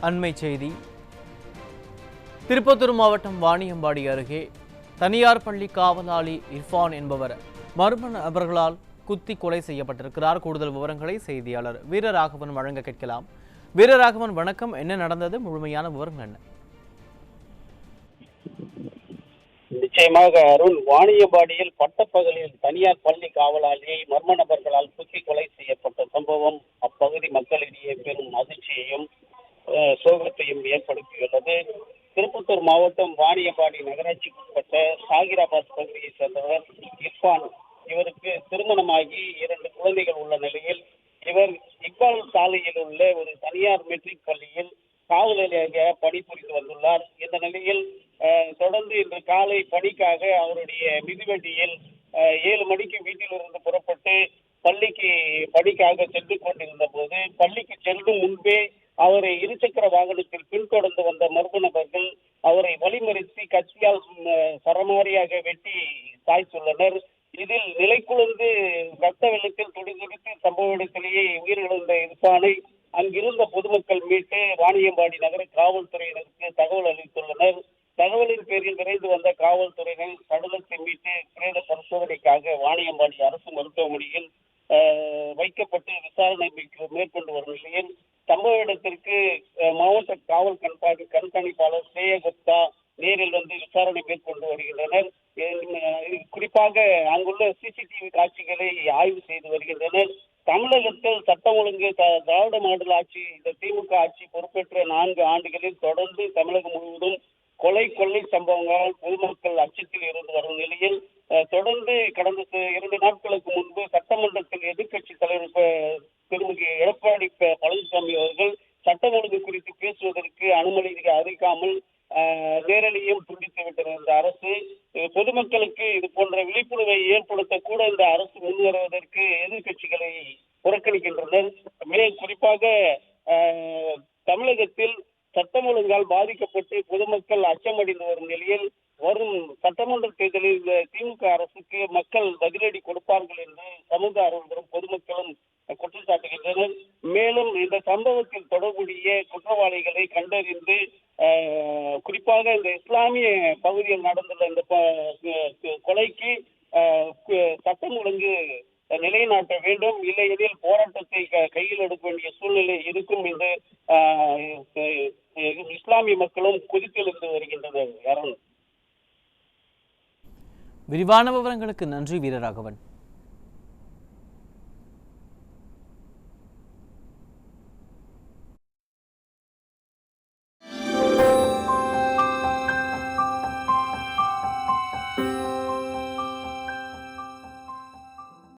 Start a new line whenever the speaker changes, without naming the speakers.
அண்மை செய்தி. திருப்பத்தூர் மாவட்டம் வாணியம்பாடி அருகே தனியார் பள்ளி காவலாளி இர்ஃபான் என்பவர் மர்ம நபர்களால் குத்தி கொலை செய்யப்பட்டிருக்கிறார். கூடுதல் விவரங்களை செய்தியாளர் வீரராகவன் வழங்க கேட்கலாம். வீரராகவன், வணக்கம். என்ன நடந்தது? முழுமையான விவரங்கள் என்ன?
நிச்சயமாக அருண், வாணியம்பாடியில் பட்டப்பகலில் தனியார் பள்ளி காவலாளியை மர்ம நபர்களால் குத்தி கொலை செய்யப்பட்ட சம்பவம் அப்பகுதி மக்களிடையே பெரும் அதிர்ச்சியையும் சோகத்தையும் ஏற்படுத்தியுள்ளது. திருப்பத்தூர் மாவட்டம் வாணியம்பாடி நகராட்சிக்குட்பட்ட சாகிராபாத் பகுதியைச் சேர்ந்தவர் இர்ஃபான். இவருக்கு திருமணமாகி 2 குழந்தைகள் உள்ள நிலையில் இவர் இக்பால் சாலையில் உள்ள ஒரு தனியார் மெட்ரிக் பள்ளியில் காவலாளியாக பணிபுரிந்து வந்துள்ளார். இந்த நிலையில் தொடர்ந்து இன்று காலை பணிக்காக அவருடைய மிதிவண்டியில் 7 மணிக்கு வீட்டிலிருந்து புறப்பட்டு பள்ளிக்கு பணிக்காக சென்று கொண்டிருந்த போது பள்ளிக்கு செல்லும் முன்பே அவரை இருசக்கர வாகனத்தில் பின்தொடர்ந்து வந்த மர்ம நபர்கள் அவரை வழிமறித்து கத்தியால் சரமாரியாக வெட்டி சாய்த்துள்ளனர். இதில் நிலைக்குழுந்து ரத்த வெள்ளத்தில் துடிதுடித்து சம்பவ இடத்திலேயே உயிரிழந்த இர்ஃபானை அங்கிருந்த பொதுமக்கள் மீட்டு வாணியம்பாடி நகர காவல்துறையினருக்கு தகவல் அளித்துள்ளனர். தகவலின் பேரில் விரைந்து வந்த காவல்துறையினர் சடலத்தை மீட்டு பிரேத பரிசோதனைக்காக வாணியம்பாடி அரசு மருத்துவமனையில் வைக்கப்பட்டு விசாரணை மேற்கொண்டு வரும் நிலையில் சம்பவ இடத்திற்கு மாவட்ட காவல் கண்காணிப்பாளர் ஸ்ரேயகுப்தா நேரில் வந்து விசாரணை மேற்கொண்டு வருகின்றனர். குறிப்பாக அங்குள்ள சிசிடிவி காட்சிகளை ஆய்வு செய்து வருகின்றனர். தமிழகத்தில் சட்டம் ஒழுங்கு திராவிட மாடல் ஆட்சி, இந்த திமுக ஆட்சி பொறுப்பேற்ற 4 ஆண்டுகளில் தொடர்ந்து தமிழகம் முழுவதும் கொள்ளை சம்பவங்களால் பொதுமக்கள் அச்சத்தில் இருந்து வரும் நிலையில் தொடர்ந்து கடந்த 2 நாட்களுக்கு முன்பு சட்டமன்றத்தில் எதிர்க்கட்சி தலைவர் திருமதி எடப்பாடி பழனிசாமி அவர்கள் சட்டம் ஒழுங்கு குறித்து பேசுவதற்கு அனுமதி அளிக்காமல் நேரடியும் துண்டித்துவிட்டது. இந்த அரசு பொதுமக்களுக்கு இது போன்ற விழிப்புணர்வை ஏற்படுத்த கூட இந்த அரசு முன்வருவதற்கு எதிர்க்கட்சிகளை புறக்கணிக்கின்றனர். குறிப்பாக தமிழகத்தில் சட்டம் ஒழுங்கால் பாதிக்கப்பட்டு பொதுமக்கள் அச்சமடைந்து வரும் நிலையில் வரும் சட்டமன்ற தேர்தலில் திமுக அரசுக்கு மக்கள் பதிலடி கொடுப்பார்கள் என்று சமூக ஆர்வலரும் பொதுமக்களும் குற்றம் சாட்டுகின்றனர். மேலும் இந்த சம்பவத்தில் தொடர்புடைய குற்றவாளிகளை கண்டறிந்து குறிப்பாக இந்த இஸ்லாமிய பகுதியில் நடந்துள்ள இந்த கொலைக்கு சட்டம் ஒழுங்கு நிலைநாட்ட வேண்டும், இல்லையெனில் போராட்டத்தை கையில் எடுக்க வேண்டிய சூழ்நிலை இருக்கும் என்று இஸ்லாமிய மக்களும் கொதித்தெழுந்து வருகின்றனர்.
விரிவான விவரங்களுக்கு நன்றி வீரராகவன்.